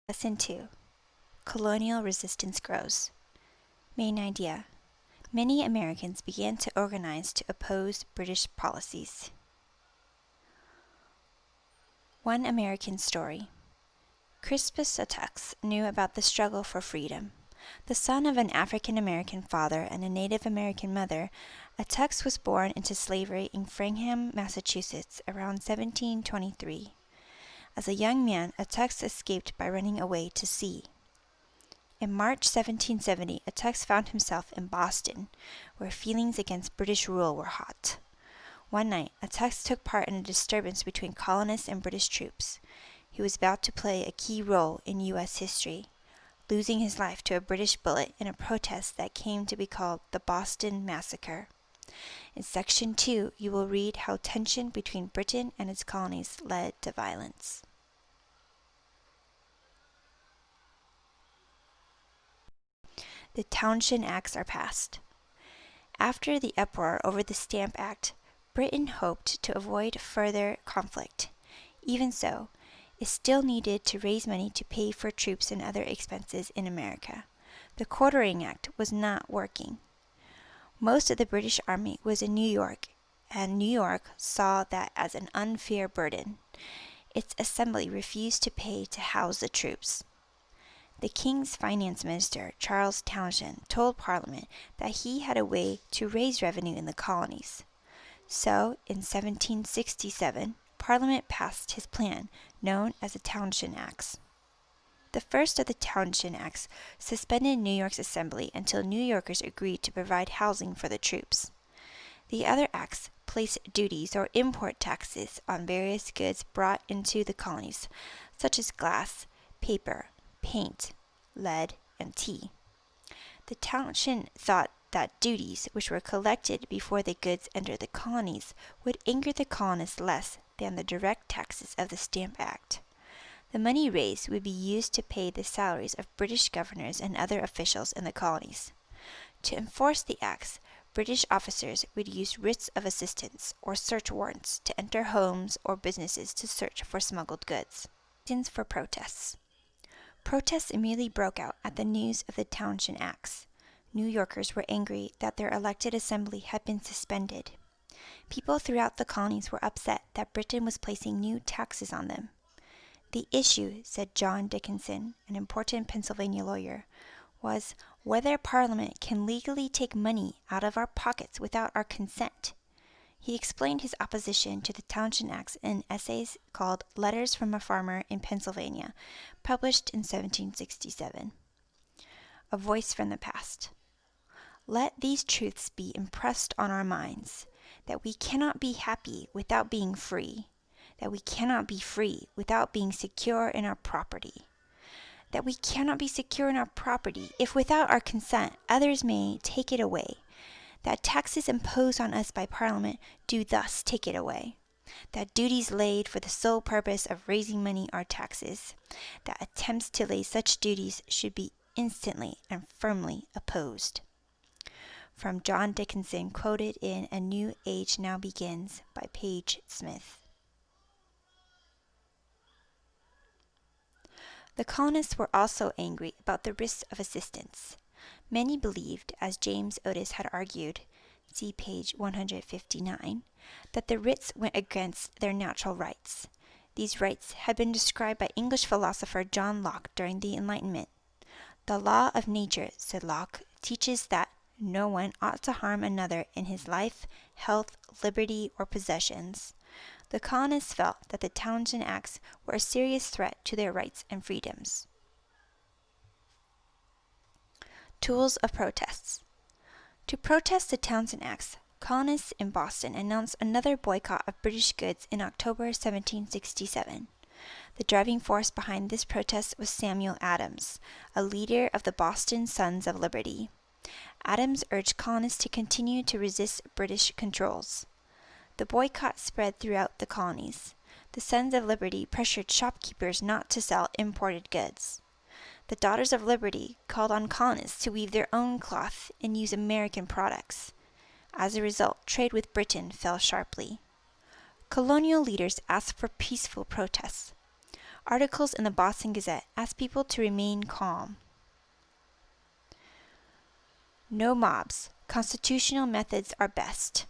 Lesson 2. Colonial Resistance Grows. Main idea. Many Americans began to organize to oppose British policies. One American story. Crispus Attucks knew about the struggle for freedom. The son of an African American father and a Native American mother, Attucks was born into slavery in Framingham, Massachusetts, around 1723. As a young man, Attucks escaped by running away to sea. In March 1770, Attucks found himself in Boston, where feelings against British rule were hot. One night, Attucks took part in a disturbance between colonists and British troops. He was about to play a key role in U.S. history, losing his life to a British bullet in a protest that came to be called the Boston Massacre. In Section 2, you will read how tension between Britain and its colonies led to violence. The Townshend Acts are passed. After the uproar over the Stamp Act, Britain hoped to avoid further conflict. Even so, it still needed to raise money to pay for troops and other expenses in America. The Quartering Act was not working. Most of the British Army was in New York, and New York saw that as an unfair burden. Its assembly refused to pay to house the troops. The King's finance minister, Charles Townshend, told Parliament that he had a way to raise revenue in the colonies. So, in 1767, Parliament passed his plan, known as the Townshend Acts. The first of the Townshend Acts suspended New York's assembly until New Yorkers agreed to provide housing for the troops. The other acts placed duties or import taxes on various goods brought into the colonies, such as glass, paper, paint, lead, and tea. The Townshend thought that duties, which were collected before the goods entered the colonies, would anger the colonists less than the direct taxes of the Stamp Act. The money raised would be used to pay the salaries of British governors and other officials in the colonies. To enforce the acts, British officers would use writs of assistance or search warrants to enter homes or businesses to search for smuggled goods. Reasons for protests. Protests immediately broke out at the news of the Townshend Acts. New Yorkers were angry that their elected assembly had been suspended. People throughout the colonies were upset that Britain was placing new taxes on them. The issue, said John Dickinson, an important Pennsylvania lawyer, was whether Parliament can legally take money out of our pockets without our consent. He explained his opposition to the Townshend Acts in essays called Letters from a Farmer in Pennsylvania, published in 1767. A voice from the past. Let these truths be impressed on our minds, that we cannot be happy without being free, that we cannot be free without being secure in our property, that we cannot be secure in our property if without our consent others may take it away, that taxes imposed on us by Parliament do thus take it away, that duties laid for the sole purpose of raising money are taxes, that attempts to lay such duties should be instantly and firmly opposed. From John Dickinson, quoted in A New Age Now Begins by Page Smith. The colonists were also angry about the risks of assistance. Many believed, as James Otis had argued, see page 159, that the writs went against their natural rights. These rights had been described by English philosopher John Locke during the Enlightenment. The law of nature, said Locke, teaches that no one ought to harm another in his life, health, liberty, or possessions. The colonists felt that the Townshend Acts were a serious threat to their rights and freedoms. Tools of protests. To protest the Townshend Acts, colonists in Boston announced another boycott of British goods in October 1767. The driving force behind this protest was Samuel Adams, a leader of the Boston Sons of Liberty. Adams urged colonists to continue to resist British controls. The boycott spread throughout the colonies. The Sons of Liberty pressured shopkeepers not to sell imported goods. The Daughters of Liberty called on colonists to weave their own cloth and use American products. As a result, trade with Britain fell sharply. Colonial leaders asked for peaceful protests. Articles in the Boston Gazette asked people to remain calm. No mobs. Constitutional methods are best.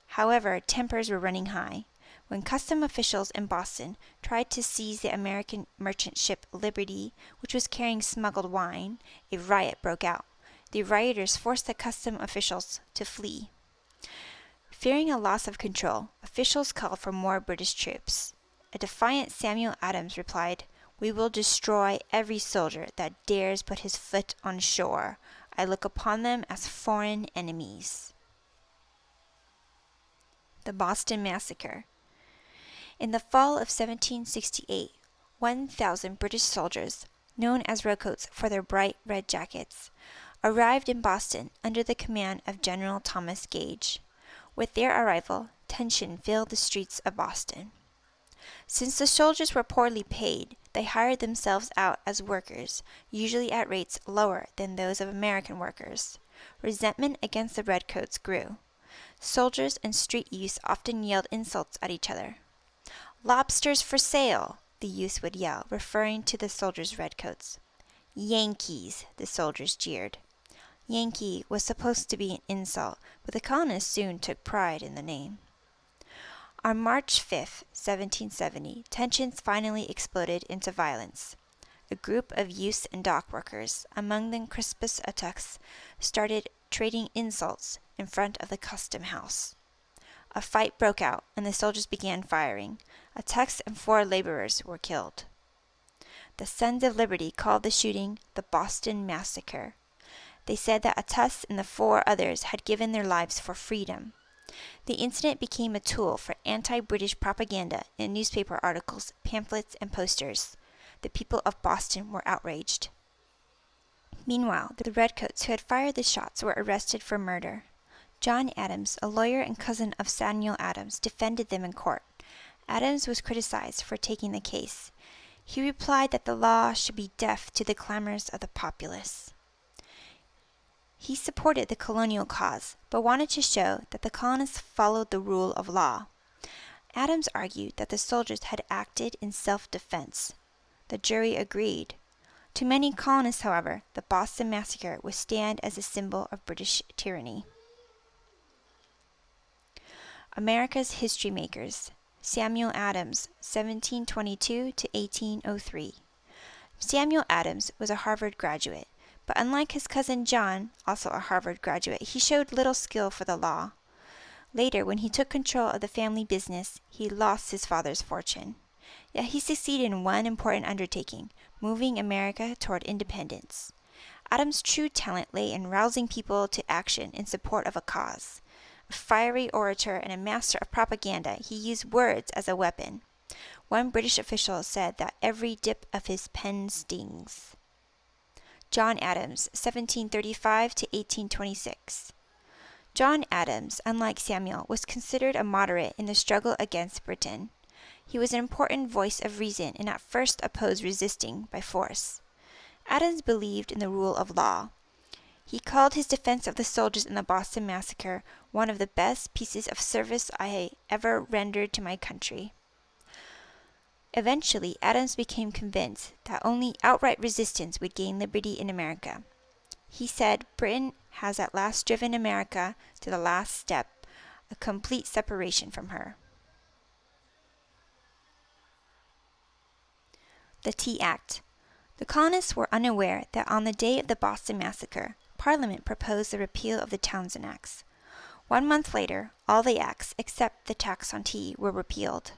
However, tempers were running high. When custom officials in Boston tried to seize the American merchant ship Liberty, which was carrying smuggled wine, a riot broke out. The rioters forced the custom officials to flee. Fearing a loss of control, officials called for more British troops. A defiant Samuel Adams replied, "We will destroy every soldier that dares put his foot on shore. I look upon them as foreign enemies." The Boston Massacre. In the fall of 1768, 1,000 British soldiers, known as redcoats for their bright red jackets, arrived in Boston under the command of General Thomas Gage. With their arrival, tension filled the streets of Boston. Since the soldiers were poorly paid, they hired themselves out as workers, usually at rates lower than those of American workers. Resentment against the redcoats grew. Soldiers and street youths often yelled insults at each other. "Lobsters for sale," the youths would yell, referring to the soldiers' redcoats. "Yankees," the soldiers jeered. Yankee was supposed to be an insult, but the colonists soon took pride in the name. On March 5, 1770, tensions finally exploded into violence. A group of youths and dock workers, among them Crispus Attucks, started trading insults in front of the custom house. A fight broke out, and the soldiers began firing. Attucks and 4 laborers were killed. The Sons of Liberty called the shooting the Boston Massacre. They said that Attucks and the 4 others had given their lives for freedom. The incident became a tool for anti-British propaganda in newspaper articles, pamphlets, and posters. The people of Boston were outraged. Meanwhile, the redcoats who had fired the shots were arrested for murder. John Adams, a lawyer and cousin of Samuel Adams, defended them in court. Adams was criticized for taking the case. He replied that the law should be deaf to the clamors of the populace. He supported the colonial cause, but wanted to show that the colonists followed the rule of law. Adams argued that the soldiers had acted in self-defense. The jury agreed. To many colonists, however, the Boston Massacre would stand as a symbol of British tyranny. America's History Makers. Samuel Adams, 1722 to 1803. Samuel Adams was a Harvard graduate, but unlike his cousin John, also a Harvard graduate, he showed little skill for the law. Later, when he took control of the family business, he lost his father's fortune. Yet he succeeded in one important undertaking, moving America toward independence. Adams' true talent lay in rousing people to action in support of a cause. A fiery orator and a master of propaganda, he used words as a weapon. One British official said that every dip of his pen stings. John Adams, 1735 to 1826. John Adams, unlike Samuel, was considered a moderate in the struggle against Britain. He was an important voice of reason and at first opposed resisting by force. Adams believed in the rule of law. He called his defense of the soldiers in the Boston Massacre one of the best pieces of service I ever rendered to my country. Eventually, Adams became convinced that only outright resistance would gain liberty in America. He said, "Britain has at last driven America to the last step, a complete separation from her." The Tea Act. The colonists were unaware that on the day of the Boston Massacre, Parliament proposed the repeal of the Townshend Acts. 1 month later, all the acts except the tax on tea were repealed.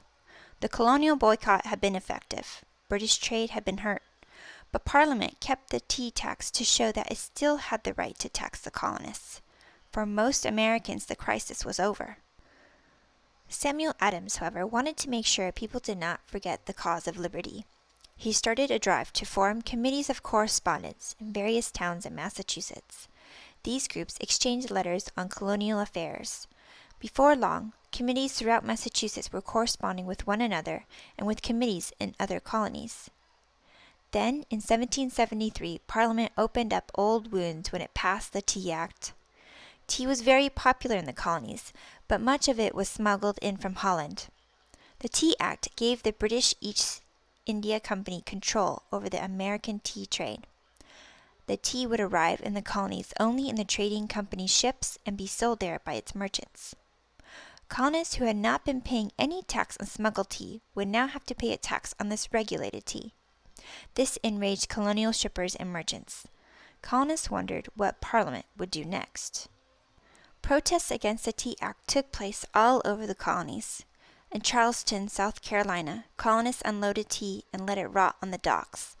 The colonial boycott had been effective. British trade had been hurt. But Parliament kept the tea tax to show that it still had the right to tax the colonists. For most Americans, the crisis was over. Samuel Adams, however, wanted to make sure people did not forget the cause of liberty. He started a drive to form committees of correspondence in various towns in Massachusetts. These groups exchanged letters on colonial affairs. Before long, committees throughout Massachusetts were corresponding with one another and with committees in other colonies. Then, in 1773, Parliament opened up old wounds when it passed the Tea Act. Tea was very popular in the colonies, but much of it was smuggled in from Holland. The Tea Act gave the British India Company control over the American tea trade. The tea would arrive in the colonies only in the trading company's ships and be sold there by its merchants. Colonists who had not been paying any tax on smuggled tea would now have to pay a tax on this regulated tea. This enraged colonial shippers and merchants. Colonists wondered what Parliament would do next. Protests against the Tea Act took place all over the colonies. In Charleston, South Carolina, colonists unloaded tea and let it rot on the docks.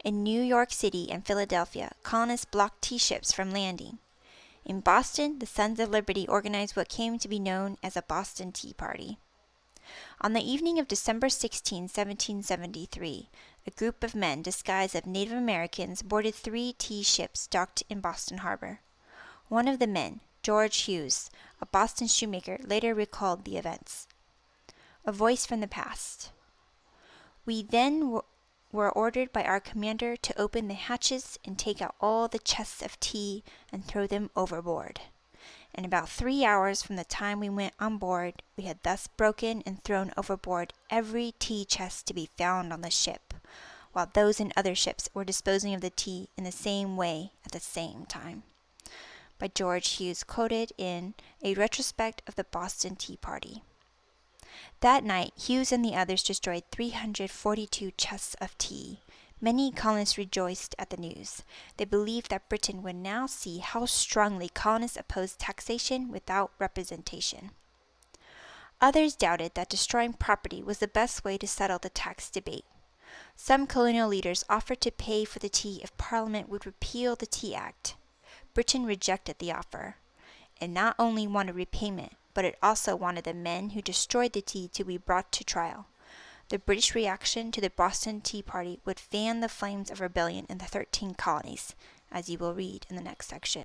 In New York City and Philadelphia, colonists blocked tea ships from landing. In Boston, the Sons of Liberty organized what came to be known as a Boston Tea Party. On the evening of December 16, 1773, a group of men disguised as Native Americans boarded 3 tea ships docked in Boston Harbor. One of the men, George Hughes, a Boston shoemaker, later recalled the events. A voice from the past. We then were ordered by our commander to open the hatches and take out all the chests of tea and throw them overboard. In about 3 hours from the time we went on board, we had thus broken and thrown overboard every tea chest to be found on the ship, while those in other ships were disposing of the tea in the same way at the same time. By George Hughes, quoted in A Retrospect of the Boston Tea Party. That night, Hughes and the others destroyed 342 chests of tea. Many colonists rejoiced at the news. They believed that Britain would now see how strongly colonists opposed taxation without representation. Others doubted that destroying property was the best way to settle the tax debate. Some colonial leaders offered to pay for the tea if Parliament would repeal the Tea Act. Britain rejected the offer. It not only wanted repayment, but it also wanted the men who destroyed the tea to be brought to trial. The British reaction to the Boston Tea Party would fan the flames of rebellion in the 13 colonies, as you will read in the next section.